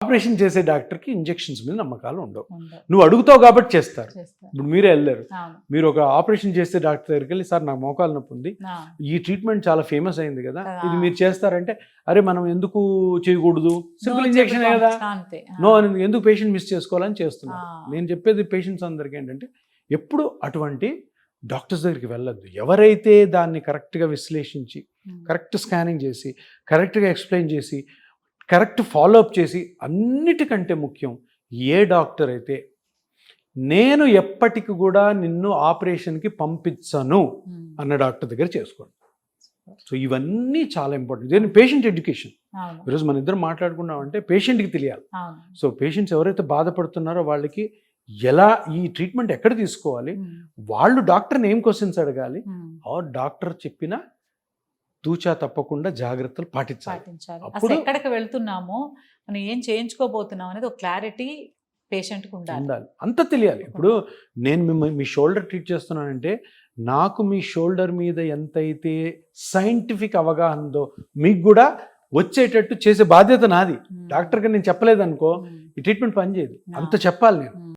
Operation చేసే డాక్టర్కి injections మీద నమ్మకాలు ఉండవు. నువ్వు అడుగుతావు కాబట్టి చేస్తారు. ఇప్పుడు మీరే వెళ్ళారు, మీరు ఒక ఆపరేషన్ చేసే డాక్టర్ దగ్గరికి వెళ్ళి, సార్ నాకు మోకాలు నొప్పి ఉంది, ఈ ట్రీట్మెంట్ చాలా ఫేమస్ అయింది కదా, ఇది మీరు చేస్తారంటే, అరే మనం ఎందుకు చేయకూడదు, సింపుల్ ఇంజెక్షన్ కదా, నో అని ఎందుకు పేషెంట్ మిస్ చేసుకోవాలని చేస్తున్నారు. నేను చెప్పేది పేషెంట్స్ అందరికీ ఏంటంటే, ఎప్పుడు అటువంటి డాక్టర్స్ దగ్గరికి వెళ్ళొద్దు. ఎవరైతే దాన్ని కరెక్ట్గా విశ్లేషించి, కరెక్ట్ స్కానింగ్ చేసి, కరెక్ట్గా ఎక్స్ప్లెయిన్ చేసి, కరెక్ట్ ఫాలోఅప్ చేసి, అన్నిటికంటే ముఖ్యం ఏ డాక్టర్ అయితే నేను ఎప్పటికి కూడా నిన్ను ఆపరేషన్కి పంపించను అన్న డాక్టర్ దగ్గర చేసుకోండి. సో ఇవన్నీ చాలా ఇంపార్టెంట్. దీన్ని పేషెంట్ ఎడ్యుకేషన్. ఈరోజు మన ఇద్దరు మాట్లాడుకున్నామంటే పేషెంట్కి తెలియాలి. సో పేషెంట్స్ ఎవరైతే బాధపడుతున్నారో వాళ్ళకి ఎలా ఈ ట్రీట్మెంట్ ఎక్కడ తీసుకోవాలి, వాళ్ళు డాక్టర్ని ఏం క్వశ్చన్స్ అడగాలి, డాక్టర్ చెప్పిన తూచా తప్పకుండా జాగ్రత్తలు పాటించాలి. అసలు ఎక్కడికి వెళ్తున్నామో, మనం ఏం చేయించుకోబోతున్నాం అనేది ఒక క్లారిటీ పేషెంట్కి ఉండాలి, అంత తెలియాలి. ఇప్పుడు నేను మీ షోల్డర్ ట్రీట్ చేస్తున్నానంటే నాకు మీ షోల్డర్ మీద ఎంతైతే సైంటిఫిక్ అవగాహన ఉందో మీకు కూడా వచ్చేటట్టు చేసే బాధ్యత నాది. డాక్టర్గా నేను చెప్పలేదనుకో ఈ ట్రీట్మెంట్ పనిచేయదు. అంత చెప్పాలి నేను.